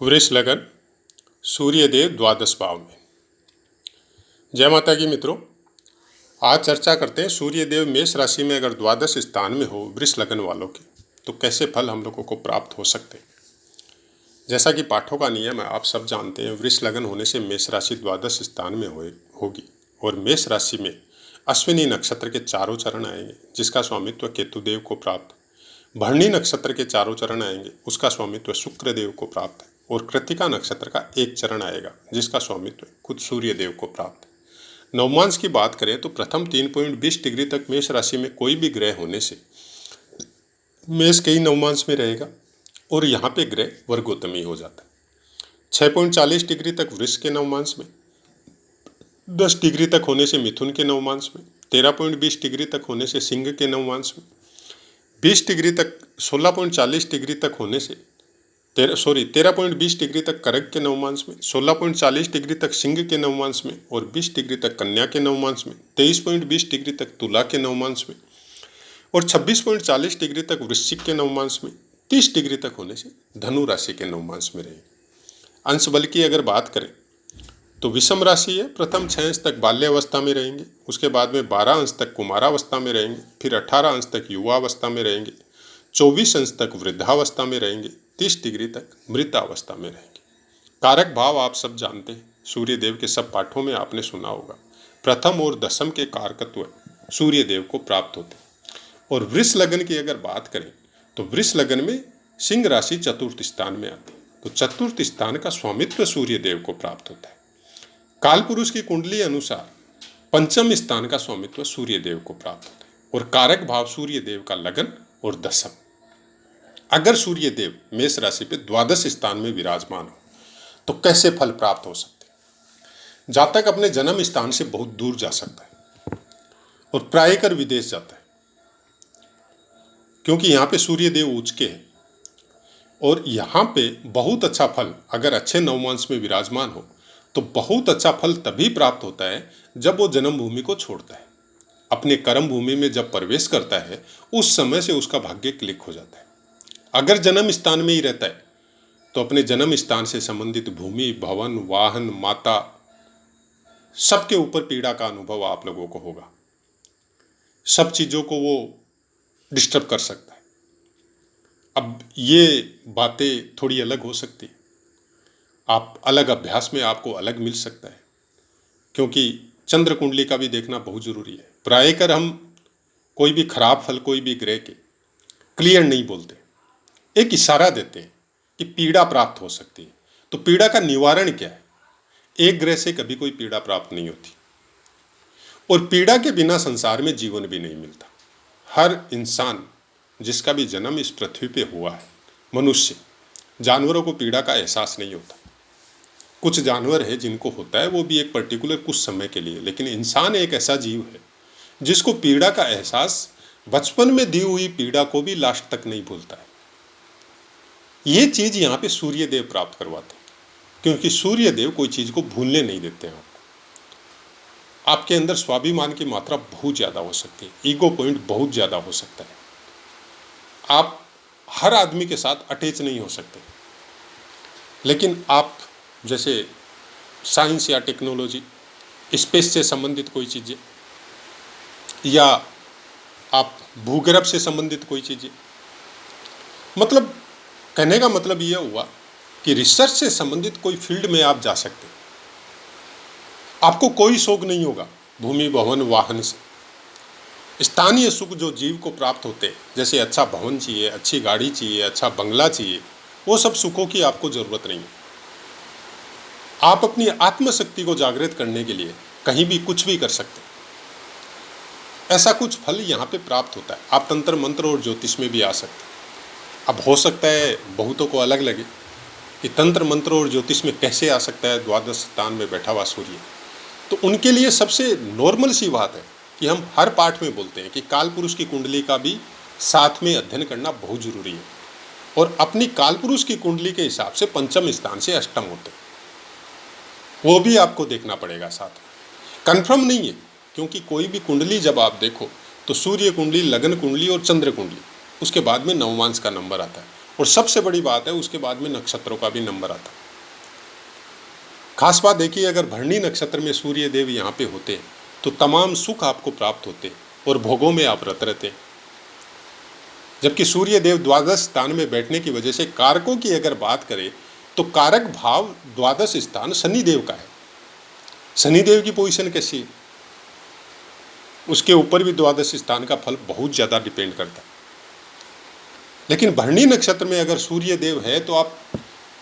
वृष लगन सूर्य देव द्वादश भाव में। जय माता की मित्रों, आज चर्चा करते हैं सूर्य देव मेष राशि में अगर द्वादश स्थान में हो वृष लगन वालों के तो कैसे फल हम लोगों को प्राप्त हो सकते हैं। जैसा कि पाठों का नियम है, आप सब जानते हैं, वृष लगन होने से मेष राशि द्वादश स्थान में होगी और मेष राशि में अश्विनी नक्षत्र के चारों चरण आएंगे जिसका स्वामित्व केतुदेव को प्राप्त, भरणी नक्षत्र के चारों चरण आएंगे उसका स्वामित्व शुक्र देव को प्राप्त है और कृत्तिका नक्षत्र का एक चरण आएगा जिसका स्वामित्व खुद सूर्य देव को प्राप्त है। नवमांश की बात करें तो प्रथम 3.20 डिग्री तक मेष राशि में कोई भी ग्रह होने से मेष के ही नवमांश में रहेगा और यहाँ पे ग्रह वर्गोत्तमी हो जाता है। 6.40 डिग्री तक वृष के नवमांश में, 10 डिग्री तक होने से मिथुन के नवमांश में, 13.20 डिग्री तक होने से सिंह के नवमांश में, 20 डिग्री तक 16.40 डिग्री तक होने से 13.20 डिग्री तक कर्क के नवमांश में, 16.40 डिग्री तक सिंह के नवमांश में और 20 डिग्री तक कन्या के नवमांश में, 23.20 डिग्री तक तुला के नवमांश में और 26.40 डिग्री तक वृश्चिक के नवमांश में, 30 डिग्री तक होने से धनु राशि के नवमांश में रहेगी। अंश बल की अगर बात करें तो विषम राशि है, प्रथम 6 अंश तक बाल्यावस्था में रहेंगे, उसके बाद में 12 अंश तक कुमारावस्था में रहेंगे, फिर 18 अंश तक युवावस्था में रहेंगे, 24 अंश तक वृद्धावस्था में रहेंगे, 30 डिग्री तक मृतावस्था में रहेंगे। कारक भाव आप सब जानते हैं, सूर्य देव के सब पाठों में आपने सुना होगा, प्रथम और दशम के कारकत्व सूर्य देव को प्राप्त होते हैं। और वृष लगन की अगर बात करें तो वृष लगन में सिंह राशि चतुर्थ स्थान में आती है, तो चतुर्थ स्थान का स्वामित्व सूर्य देव को प्राप्त होता है। काल पुरुष की कुंडली अनुसार पंचम स्थान का स्वामित्व सूर्य देव को प्राप्त होता है और कारक भाव सूर्य देव का लगन और दशम। अगर सूर्य देव मेष राशि पे द्वादश स्थान में विराजमान हो तो कैसे फल प्राप्त हो सकते हैं। जातक अपने जन्म स्थान से बहुत दूर जा सकता है और प्राय कर विदेश जाता है क्योंकि यहाँ पे सूर्य देव उच्च के हैं और यहाँ पे बहुत अच्छा फल अगर अच्छे नवमांश में विराजमान हो तो बहुत अच्छा फल तभी प्राप्त होता है जब वो जन्म भूमि को छोड़ता है। अपने कर्म भूमि में जब प्रवेश करता है उस समय से उसका भाग्य क्लिक हो जाता है। अगर जन्म स्थान में ही रहता है तो अपने जन्म स्थान से संबंधित भूमि, भवन, वाहन, माता सबके ऊपर पीड़ा का अनुभव आप लोगों को होगा। सब चीज़ों को वो डिस्टर्ब कर सकता है। अब ये बातें थोड़ी अलग हो सकती है, आप अलग अभ्यास में आपको अलग मिल सकता है क्योंकि चंद्र कुंडली का भी देखना बहुत जरूरी है। प्रायकर हम कोई भी खराब फल कोई भी ग्रह के क्लियर नहीं बोलते, एक इशारा देते हैं कि पीड़ा प्राप्त हो सकती है। तो पीड़ा का निवारण क्या है? एक ग्रह से कभी कोई पीड़ा प्राप्त नहीं होती और पीड़ा के बिना संसार में जीवन भी नहीं मिलता। हर इंसान जिसका भी जन्म इस पृथ्वी पे हुआ है, मनुष्य, जानवरों को पीड़ा का एहसास नहीं होता। कुछ जानवर है जिनको होता है, वो भी एक पर्टिकुलर कुछ समय के लिए, लेकिन इंसान एक ऐसा जीव है जिसको पीड़ा का एहसास बचपन में दी हुई पीड़ा को भी लास्ट तक नहीं भूलता है। ये चीज यहाँ पे सूर्य देव प्राप्त करवाते हैं क्योंकि सूर्य देव कोई चीज को भूलने नहीं देते हैं। आपके अंदर स्वाभिमान की मात्रा बहुत ज्यादा हो सकती है, ईगो पॉइंट बहुत ज्यादा हो सकता है। आप हर आदमी के साथ अटैच नहीं हो सकते, लेकिन आप जैसे साइंस या टेक्नोलॉजी, स्पेस से संबंधित कोई चीज़ें या आप भूगर्भ से संबंधित कोई चीज़ें, मतलब कहने का मतलब यह हुआ कि रिसर्च से संबंधित कोई फील्ड में आप जा सकते हैं। आपको कोई शौक नहीं होगा भूमि, भवन, वाहन से। स्थानीय सुख जो जीव को प्राप्त होते हैं, जैसे अच्छा भवन चाहिए, अच्छी गाड़ी चाहिए, अच्छा बंगला चाहिए, वो सब सुखों की आपको ज़रूरत नहीं है। आप अपनी आत्मशक्ति को जागृत करने के लिए कहीं भी कुछ भी कर सकते हैं। ऐसा कुछ फल यहाँ पे प्राप्त होता है। आप तंत्र मंत्र और ज्योतिष में भी आ सकते हैं। अब हो सकता है बहुतों को अलग लगे कि तंत्र मंत्र और ज्योतिष में कैसे आ सकता है द्वादश स्थान में बैठा हुआ सूर्य। तो उनके लिए सबसे नॉर्मल सी बात है कि हम हर पाठ में बोलते हैं कि काल पुरुष की कुंडली का भी साथ में अध्ययन करना बहुत जरूरी है और अपनी काल पुरुष की कुंडली के हिसाब से पंचम स्थान से अष्टम होते हैं, वो भी आपको देखना पड़ेगा साथ। कंफर्म नहीं है क्योंकि कोई भी कुंडली जब आप देखो तो सूर्य कुंडली, लगन कुंडली और चंद्र कुंडली, उसके बाद में नवमांश का नंबर आता है और सबसे बड़ी बात है उसके बाद में नक्षत्रों का भी नंबर आता है। खास बात देखिए, अगर भरणी नक्षत्र में सूर्य देव यहाँ पे होते तो तमाम सुख आपको प्राप्त होते और भोगों में आप रत रहते। जबकि सूर्य देव द्वादश स्थान में बैठने की वजह से कारकों की अगर बात करें तो कारक भाव द्वादश स्थान शनिदेव का है। शनिदेव की पोजीशन कैसी है, उसके ऊपर भी द्वादश स्थान का फल बहुत ज़्यादा डिपेंड करता है। लेकिन भरणी नक्षत्र में अगर सूर्य देव है तो आप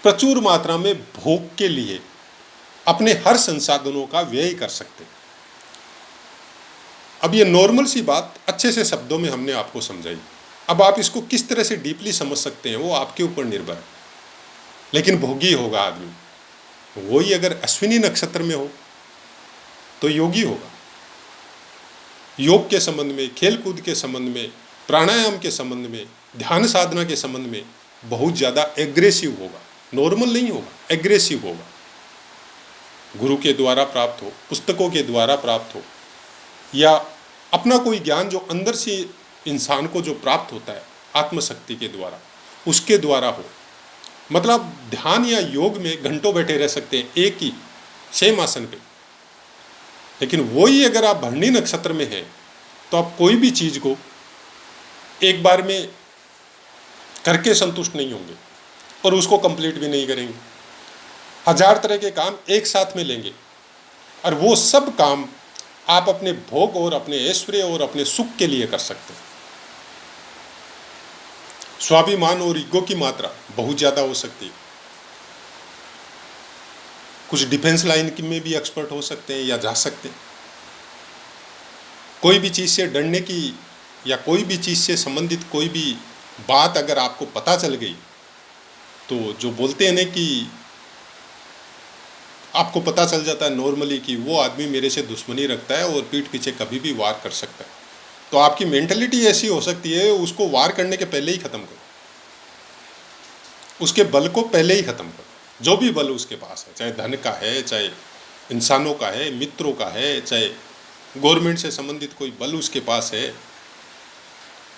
प्रचुर मात्रा में भोग के लिए अपने हर संसाधनों का व्यय कर सकते हैं। अब ये नॉर्मल सी बात अच्छे से शब्दों में हमने आपको समझाई। अब आप इसको किस तरह से डीपली समझ सकते हैं वो आपके ऊपर निर्भर है। लेकिन भोगी होगा आदमी, वही अगर अश्विनी नक्षत्र में हो तो योगी होगा। योग के संबंध में, खेल कूद के संबंध में, प्राणायाम के संबंध में, ध्यान साधना के संबंध में बहुत ज़्यादा एग्रेसिव होगा, नॉर्मल नहीं होगा, एग्रेसिव होगा। गुरु के द्वारा प्राप्त हो, पुस्तकों के द्वारा प्राप्त हो, या अपना कोई ज्ञान जो अंदर से इंसान को जो प्राप्त होता है आत्मशक्ति के द्वारा, उसके द्वारा हो। मतलब ध्यान या योग में घंटों बैठे रह सकते हैं एक ही सेम आसन पे। लेकिन वही अगर आप भरणी नक्षत्र में हैं तो आप कोई भी चीज़ को एक बार में करके संतुष्ट नहीं होंगे और उसको कंप्लीट भी नहीं करेंगे। 1000 तरह के काम एक साथ में लेंगे और वो सब काम आप अपने भोग और अपने ऐश्वर्य और अपने सुख के लिए कर सकते हैं। स्वाभिमान और ईगो की मात्रा बहुत ज़्यादा हो सकती है। कुछ डिफेंस लाइन में भी एक्सपर्ट हो सकते हैं या जा सकते हैं। कोई भी चीज़ से डरने की या कोई भी चीज़ से संबंधित कोई भी बात अगर आपको पता चल गई तो जो बोलते हैं ना कि आपको पता चल जाता है नॉर्मली कि वो आदमी मेरे से दुश्मनी रखता है और पीठ पीछे कभी भी वार कर सकता है, तो आपकी मेंटलिटी ऐसी हो सकती है उसको वार करने के पहले ही ख़त्म करो, उसके बल को पहले ही ख़त्म करो। जो भी बल उसके पास है, चाहे धन का है, चाहे इंसानों का है, मित्रों का है, चाहे गवर्नमेंट से संबंधित कोई बल उसके पास है,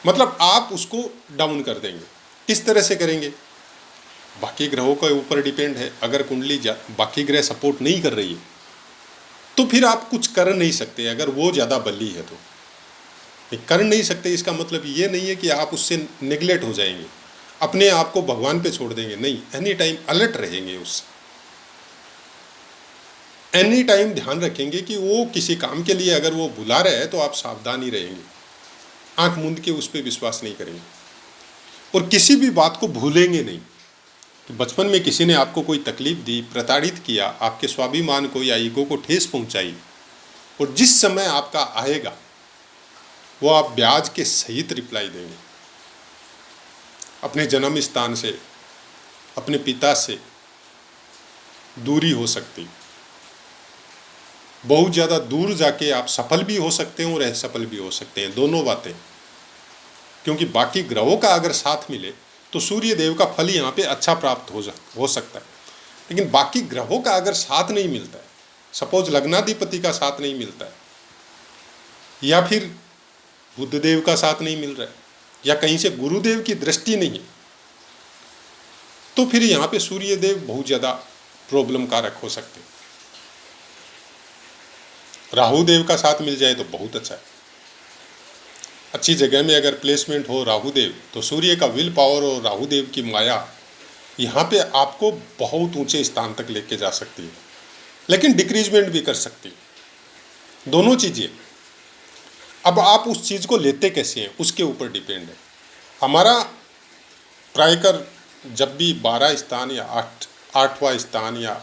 मतलब आप उसको डाउन कर देंगे। किस तरह से करेंगे? बाकी ग्रहों के ऊपर डिपेंड है। अगर कुंडली बाकी ग्रह सपोर्ट नहीं कर रही है तो फिर आप कुछ कर नहीं सकते। अगर वो ज़्यादा बली है तो कर नहीं सकते। इसका मतलब ये नहीं है कि आप उससे निगलेक्ट हो जाएंगे, अपने आप को भगवान पे छोड़ देंगे, नहीं, एनी टाइम अलर्ट रहेंगे उससे। एनी टाइम ध्यान रखेंगे कि वो किसी काम के लिए अगर वो बुला रहा है तो आप सावधान ही रहेंगे, आंख मूंद के उस पर विश्वास नहीं करेंगे और किसी भी बात को भूलेंगे नहीं। कि बचपन में किसी ने आपको कोई तकलीफ दी, प्रताड़ित किया, आपके स्वाभिमान को या ईगो को ठेस पहुंचाई, और जिस समय आपका आएगा वो आप ब्याज के सहित रिप्लाई देंगे। अपने जन्म स्थान से, अपने पिता से दूरी हो सकती, बहुत ज़्यादा दूर जाके आप सफल भी हो सकते हैं और असफल भी हो सकते हैं, दोनों बातें। क्योंकि बाकी ग्रहों का अगर साथ मिले तो सूर्य देव का फल यहाँ पे अच्छा प्राप्त हो सकता है। लेकिन बाकी ग्रहों का अगर साथ नहीं मिलता है, सपोज लग्नाधिपति का साथ नहीं मिलता है, या फिर बुधदेव का साथ नहीं मिल रहा है, या कहीं से गुरुदेव की दृष्टि नहीं है, तो फिर यहाँ पे सूर्य देव बहुत ज़्यादा प्रॉब्लम कारक हो सकते हैं। राहु देव का साथ मिल जाए तो बहुत अच्छा है। अच्छी जगह में अगर प्लेसमेंट हो राहु देव तो सूर्य का विल पावर और राहु देव की माया यहाँ पे आपको बहुत ऊंचे स्थान तक लेके जा सकती है, लेकिन डिक्रीजमेंट भी कर सकती है। दोनों चीज़ें। अब आप उस चीज़ को लेते कैसे हैं उसके ऊपर डिपेंड है। हमारा प्रायकर जब भी 12 स्थान या 8वां स्थान या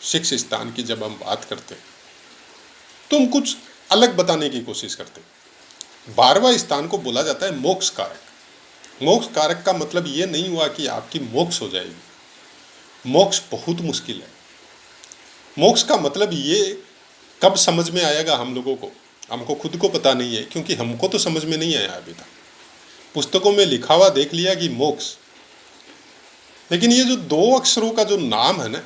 6 स्थान की जब हम बात करते हैं तो हम कुछ अलग बताने की कोशिश करते हैं। 12वां स्थान को बोला जाता है मोक्ष कारक। मोक्ष कारक का मतलब ये नहीं हुआ कि आपकी मोक्ष हो जाएगी। मोक्ष बहुत मुश्किल है। मोक्ष का मतलब ये कब समझ में आएगा हम लोगों को, हमको खुद को पता नहीं है, क्योंकि हमको तो समझ में नहीं आया अभी तक। पुस्तकों में लिखा हुआ देख लिया कि मोक्ष, लेकिन ये जो 2 अक्षरों का जो नाम है ना,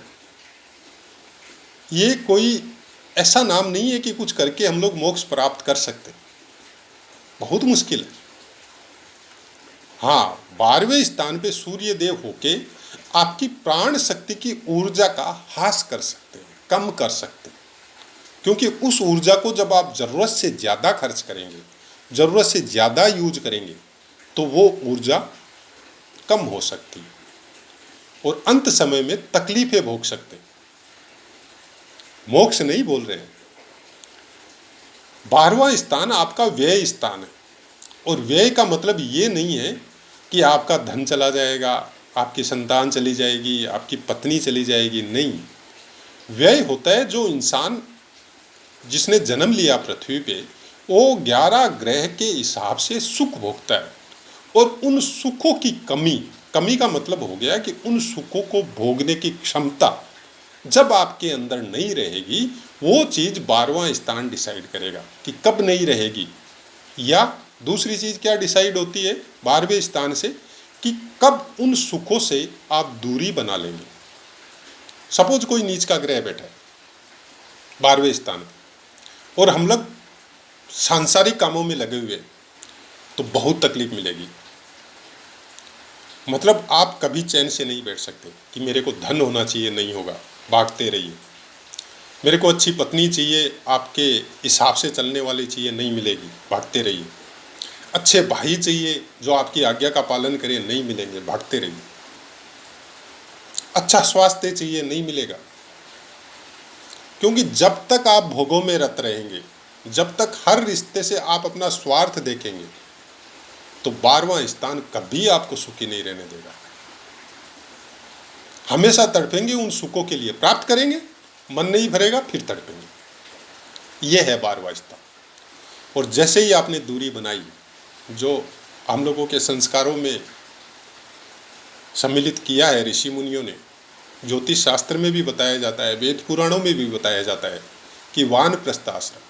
ये कोई ऐसा नाम नहीं है कि कुछ करके हम लोग मोक्ष प्राप्त कर सकते। बहुत मुश्किल है। हाँ, 12वें स्थान पे सूर्य देव होके आपकी प्राण शक्ति की ऊर्जा का ह्रास कर सकते हैं, कम कर सकते हैं। क्योंकि उस ऊर्जा को जब आप ज़रूरत से ज़्यादा खर्च करेंगे, ज़रूरत से ज़्यादा यूज करेंगे, तो वो ऊर्जा कम हो सकती है और अंत समय में तकलीफें भोग सकते हैं। मोक्ष नहीं बोल रहे हैं। 12वां स्थान आपका व्यय स्थान है और व्यय का मतलब ये नहीं है कि आपका धन चला जाएगा, आपकी संतान चली जाएगी, आपकी पत्नी चली जाएगी। नहीं, व्यय होता है जो इंसान जिसने जन्म लिया पृथ्वी पे, वो 11 ग्रह के हिसाब से सुख भोगता है और उन सुखों की कमी का मतलब हो गया कि उन सुखों को भोगने की क्षमता जब आपके अंदर नहीं रहेगी, वो चीज़ 12वां स्थान डिसाइड करेगा कि कब नहीं रहेगी। या दूसरी चीज़ क्या डिसाइड होती है 12वें स्थान से, कि कब उन सुखों से आप दूरी बना लेंगे। सपोज कोई नीच का ग्रह बैठा है 12वें स्थान और हम लोग सांसारिक कामों में लगे हुए, तो बहुत तकलीफ मिलेगी। मतलब आप कभी चैन से नहीं बैठ सकते कि मेरे को धन होना चाहिए, नहीं होगा, भागते रहिए। मेरे को अच्छी पत्नी चाहिए, आपके हिसाब से चलने वाली चाहिए, नहीं मिलेगी, भागते रहिए। अच्छे भाई चाहिए जो आपकी आज्ञा का पालन करे, नहीं मिलेंगे, भागते रहिए। अच्छा स्वास्थ्य चाहिए, नहीं मिलेगा। क्योंकि जब तक आप भोगों में रत रहेंगे, जब तक हर रिश्ते से आप अपना स्वार्थ देखेंगे, तो 12वां स्थान कभी आपको सुखी नहीं रहने देगा। हमेशा तड़पेंगे उन सुखों के लिए, प्राप्त करेंगे, मन नहीं भरेगा, फिर तड़पेंगे। यह है 12वां स्थान। और जैसे ही आपने दूरी बनाई, जो हम लोगों के संस्कारों में सम्मिलित किया है ऋषि मुनियों ने, ज्योतिष शास्त्र में भी बताया जाता है, वेद पुराणों में भी बताया जाता है कि वानप्रस्थ आश्रम,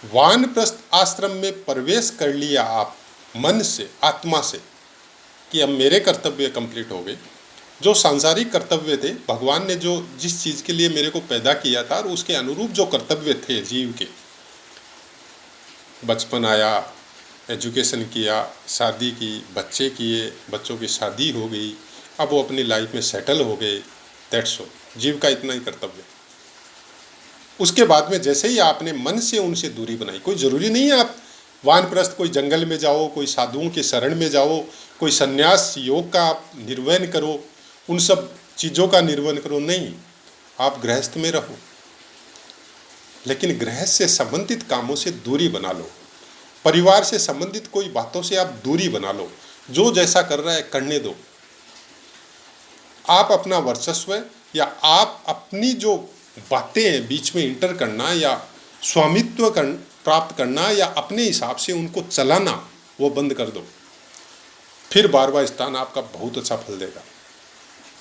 वानप्रस्थ आश्रम में प्रवेश कर लिया आप मन से, आत्मा से, कि अब मेरे कर्तव्य कंप्लीट हो गए। जो सांसारिक कर्तव्य थे, भगवान ने जो जिस चीज़ के लिए मेरे को पैदा किया था और उसके अनुरूप जो कर्तव्य थे जीव के, बचपन आया, एजुकेशन किया, शादी की, बच्चे किए, बच्चों की शादी हो गई, अब वो अपनी लाइफ में सेटल हो गए, दैट्स ऑल। जीव का इतना ही कर्तव्य। उसके बाद में जैसे ही आपने मन से उनसे दूरी बनाई, कोई ज़रूरी नहीं है आप वानप्रस्थ कोई जंगल में जाओ, कोई साधुओं के शरण में जाओ, कोई संन्यास योग का आप निर्वहन करो, उन सब चीज़ों का निर्वहन करो, नहीं। आप गृहस्थ में रहो, लेकिन गृहस्थ से संबंधित कामों से दूरी बना लो। परिवार से संबंधित कोई बातों से आप दूरी बना लो। जो जैसा कर रहा है करने दो। आप अपना वर्चस्व या आप अपनी जो बातें हैं बीच में इंटर करना या स्वामित्व प्राप्त करना या अपने हिसाब से उनको चलाना, वो बंद कर दो। फिर 12वां स्थान आपका बहुत अच्छा फल देगा।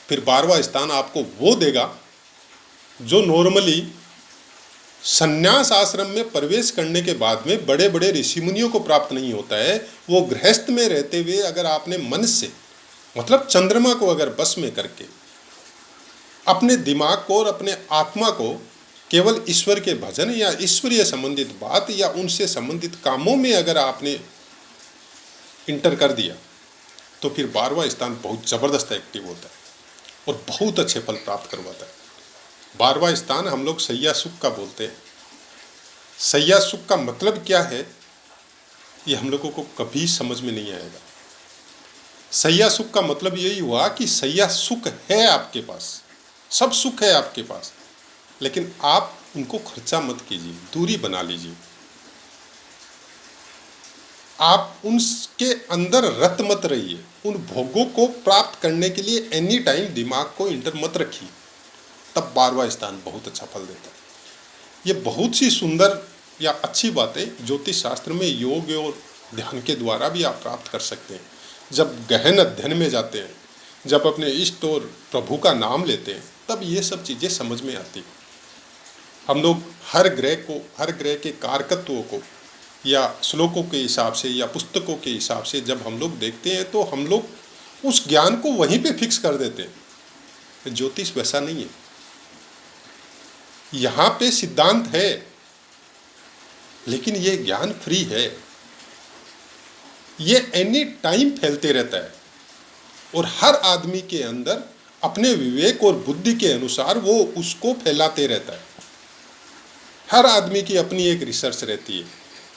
फिर 12वां स्थान आपको वो देगा जो नॉर्मली संन्यास आश्रम में प्रवेश करने के बाद में बड़े बड़े ऋषि मुनियों को प्राप्त नहीं होता है। वो गृहस्थ में रहते हुए अगर आपने मन से, मतलब चंद्रमा को अगर बस में करके अपने दिमाग को और अपने आत्मा को केवल ईश्वर के भजन या ईश्वरीय संबंधित बात या उनसे संबंधित कामों में अगर आपने इंटर कर दिया, तो फिर 12वां स्थान बहुत ज़बरदस्त एक्टिव होता है और बहुत अच्छे फल प्राप्त करवाता है। 12वां स्थान हम लोग सैया सुख का बोलते हैं। सैया सुख का मतलब क्या है, ये हम लोगों को कभी समझ में नहीं आएगा। सैया सुख का मतलब यही हुआ कि सैया सुख है आपके पास, सब सुख है आपके पास, लेकिन आप उनको खर्चा मत कीजिए, दूरी बना लीजिए। आप उनके अंदर रत मत रहिए। उन भोगों को प्राप्त करने के लिए एनी टाइम दिमाग को इंटर मत रखिए, तब 12वां स्थान बहुत अच्छा फल देता है। ये बहुत सी सुंदर या अच्छी बातें ज्योतिष शास्त्र में योग और ध्यान के द्वारा भी आप प्राप्त कर सकते हैं। जब गहन अध्ययन में जाते हैं, जब अपने इष्ट और प्रभु का नाम लेते हैं, तब ये सब चीज़ें समझ में आती। हम लोग हर ग्रह के कारकत्वों को या श्लोकों के हिसाब से या पुस्तकों के हिसाब से जब हम लोग देखते हैं, तो हम लोग उस ज्ञान को वहीं पे फिक्स कर देते हैं। ज्योतिष वैसा नहीं है। यहाँ पे सिद्धांत है, लेकिन ये ज्ञान फ्री है। ये एनी टाइम फैलते रहता है और हर आदमी के अंदर अपने विवेक और बुद्धि के अनुसार वो उसको फैलाते रहता है। हर आदमी की अपनी एक रिसर्च रहती है।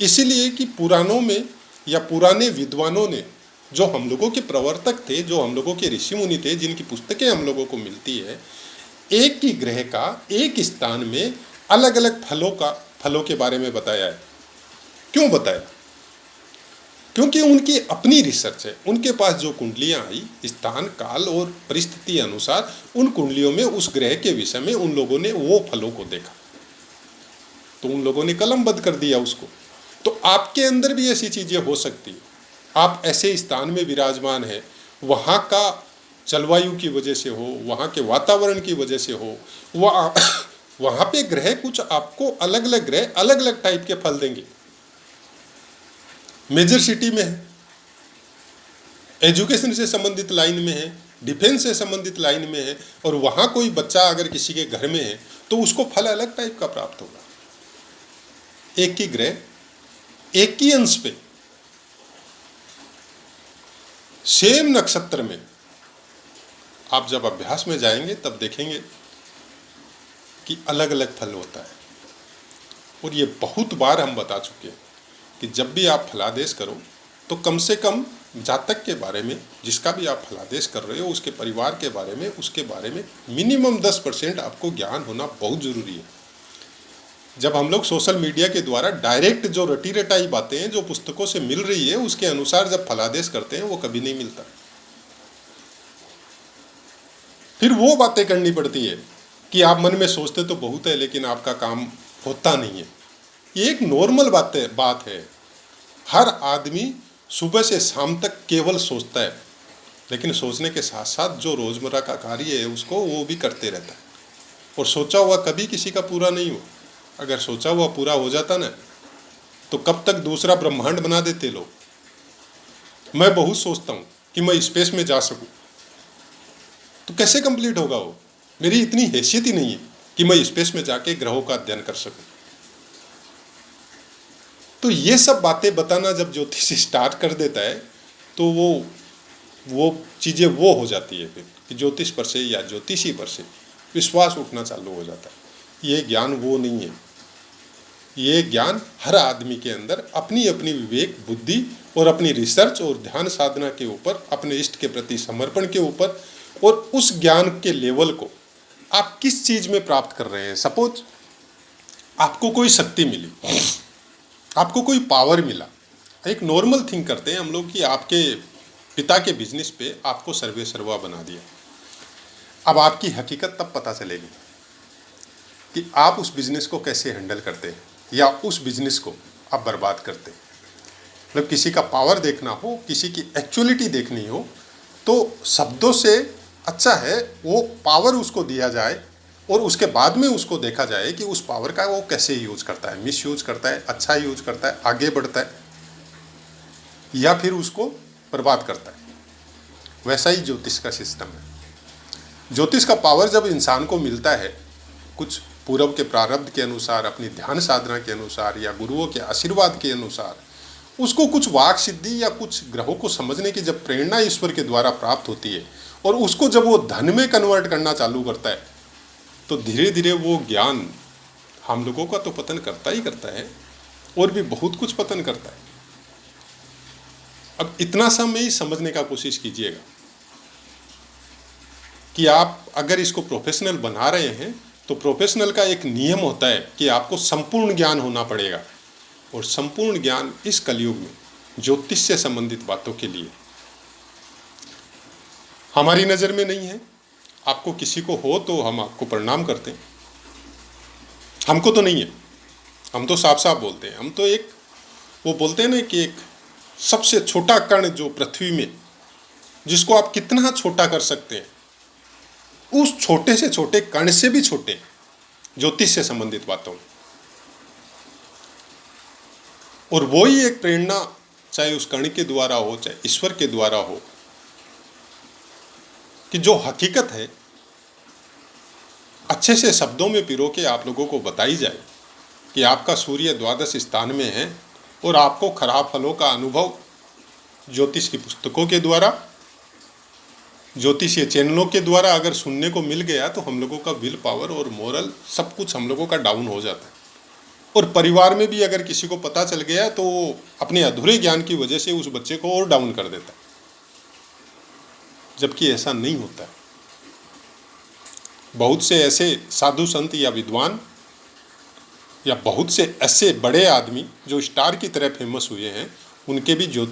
इसीलिए कि पुराणों में या पुराने विद्वानों ने, जो हम लोगों के प्रवर्तक थे, जो हम लोगों के ऋषि मुनि थे, जिनकी पुस्तकें हम लोगों को मिलती है, एक ही ग्रह का एक स्थान में अलग अलग फलों के बारे में बताया है। क्यों बताया? क्योंकि उनकी अपनी रिसर्च है। उनके पास जो कुंडलियां आई, स्थान काल और परिस्थिति अनुसार उन कुंडलियों में उस ग्रह के विषय में उन लोगों ने वो फलों को देखा, तो उन लोगों ने कलमबद्ध कर दिया उसको। तो आपके अंदर भी ऐसी चीजें हो सकती है। आप ऐसे स्थान में विराजमान है, वहाँ का जलवायु की वजह से हो, वहाँ के वातावरण की वजह से हो, वहाँ पे ग्रह कुछ आपको अलग अलग ग्रह अलग अलग टाइप के फल देंगे। मेजर सिटी में है, एजुकेशन से संबंधित लाइन में है, डिफेंस से संबंधित लाइन में है, और वहाँ कोई बच्चा अगर किसी के घर में है तो उसको फल अलग टाइप का प्राप्त होगा। एक ही ग्रह एक ही अंश पे सेम नक्षत्र में, आप जब अभ्यास में जाएंगे तब देखेंगे कि अलग अलग फल होता है। और ये बहुत बार हम बता चुके हैं कि जब भी आप फलादेश करो तो कम से कम जातक के बारे में, जिसका भी आप फलादेश कर रहे हो, उसके परिवार के बारे में, उसके बारे में मिनिमम 10% आपको ज्ञान होना बहुत जरूरी है। जब हम लोग सोशल मीडिया के द्वारा डायरेक्ट जो रटी रटाई बातें हैं, जो पुस्तकों से मिल रही है, उसके अनुसार जब फलादेश करते हैं, वो कभी नहीं मिलता। फिर वो बातें करनी पड़ती है कि आप मन में सोचते तो बहुत है लेकिन आपका काम होता नहीं है। ये एक नॉर्मल बात है। हर आदमी सुबह से शाम तक केवल सोचता है, लेकिन सोचने के साथ साथ जो रोजमर्रा का कार्य है उसको वो भी करते रहता है। और सोचा हुआ कभी किसी का पूरा नहीं हुआ। अगर सोचा हुआ पूरा हो जाता ना, तो कब तक दूसरा ब्रह्मांड बना देते लोग। मैं बहुत सोचता हूँ कि मैं स्पेस में जा सकूँ, तो कैसे कंप्लीट होगा वो? मेरी इतनी हैसियत ही नहीं है कि मैं स्पेस में जाके ग्रहों का अध्ययन कर सकूँ। तो ये सब बातें बताना जब ज्योतिष स्टार्ट कर देता है तो वो चीज़ें वो हो जाती है फिर कि ज्योतिष पर से या ज्योतिषी पर से विश्वास उठना चालू हो जाता है। ये ज्ञान वो नहीं है। ये ज्ञान हर आदमी के अंदर अपनी अपनी विवेक बुद्धि और अपनी रिसर्च और ध्यान साधना के ऊपर, अपने इष्ट के प्रति समर्पण के ऊपर, और उस ज्ञान के लेवल को आप किस चीज़ में प्राप्त कर रहे हैं। सपोज आपको कोई शक्ति मिली, आपको कोई पावर मिला। एक नॉर्मल थिंग करते हैं हम लोग कि आपके पिता के बिजनेस पे आपको सर्वे सर्वा बना दिया। अब आपकी हकीकत तब पता चलेगी कि आप उस बिजनेस को कैसे हैंडल करते हैं या उस बिजनेस को आप बर्बाद करते हैं। मतलब किसी का पावर देखना हो, किसी की एक्चुअलिटी देखनी हो, तो शब्दों से अच्छा है वो पावर उसको दिया जाए और उसके बाद में उसको देखा जाए कि उस पावर का वो कैसे यूज करता है, मिस यूज करता है, अच्छा यूज करता है, आगे बढ़ता है, या फिर उसको बर्बाद करता है। वैसा ही ज्योतिष का सिस्टम है। ज्योतिष का पावर जब इंसान को मिलता है कुछ पूर्व के प्रारब्ध के अनुसार, अपनी ध्यान साधना के अनुसार या गुरुओं के आशीर्वाद के अनुसार, उसको कुछ वाक सिद्धि या कुछ ग्रहों को समझने की जब प्रेरणा ईश्वर के द्वारा प्राप्त होती है और उसको जब वो धन में कन्वर्ट करना चालू करता है, तो धीरे धीरे वो ज्ञान हम लोगों का तो पतन करता ही करता है और भी बहुत कुछ पतन करता है। अब इतना सा में ही समझने का कोशिश कीजिएगा कि आप अगर इसको प्रोफेशनल बना रहे हैं तो प्रोफेशनल का एक नियम होता है कि आपको संपूर्ण ज्ञान होना पड़ेगा। और संपूर्ण ज्ञान इस कलयुग में ज्योतिष से संबंधित बातों के लिए हमारी नज़र में नहीं है। आपको किसी को हो तो हम आपको प्रणाम करते हैं, हमको तो नहीं है। हम तो साफ साफ बोलते हैं। हम तो एक वो बोलते हैं ना कि एक सबसे छोटा कण जो पृथ्वी में, जिसको आप कितना छोटा कर सकते हैं, उस छोटे से छोटे कण से भी छोटे ज्योतिष से संबंधित बातों में। और वो ही एक प्रेरणा, चाहे उस कण के द्वारा हो चाहे ईश्वर के द्वारा हो, कि जो हकीकत है अच्छे से शब्दों में पिरो के आप लोगों को बताई जाए कि आपका सूर्य द्वादश स्थान में है और आपको खराब फलों का अनुभव ज्योतिष की पुस्तकों के द्वारा, ज्योतिषीय चैनलों के द्वारा अगर सुनने को मिल गया तो हम लोगों का विल पावर और मोरल सब कुछ हम लोगों का डाउन हो जाता है। और परिवार में भी अगर किसी को पता चल गया तो अपने अधूरे ज्ञान की वजह से उस बच्चे को और डाउन कर देता है, जबकि ऐसा नहीं होता है। बहुत से ऐसे साधु संत या विद्वान या बहुत से ऐसे बड़े आदमी जो स्टार की तरह फेमस हुए हैं, उनके भी जो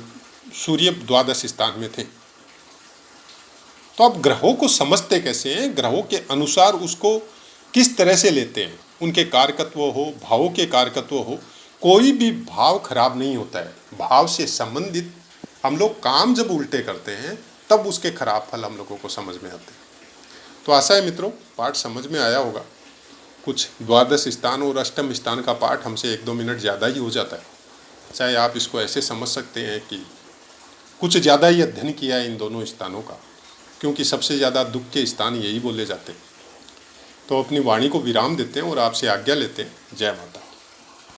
सूर्य द्वादश स्थान में थे। तो आप ग्रहों को समझते कैसे हैं, ग्रहों के अनुसार उसको किस तरह से लेते हैं, उनके कारकत्व हो, भावों के कारकत्व हो, कोई भी भाव खराब नहीं होता है। भाव से संबंधित हम लोग काम जब उल्टे करते हैं तब उसके खराब फल हम लोगों को समझ में आते हैं। तो आशा है मित्रों पाठ समझ में आया होगा। कुछ द्वादश स्थान और अष्टम स्थान का पाठ हमसे 1-2 मिनट ज़्यादा ही हो जाता है। चाहे आप इसको ऐसे समझ सकते हैं कि कुछ ज़्यादा ही अध्ययन किया है इन दोनों स्थानों का, क्योंकि सबसे ज़्यादा दुख के स्थान यही बोले जाते हैं। तो अपनी वाणी को विराम देते हैं और आपसे आज्ञा लेते हैं। जय माता।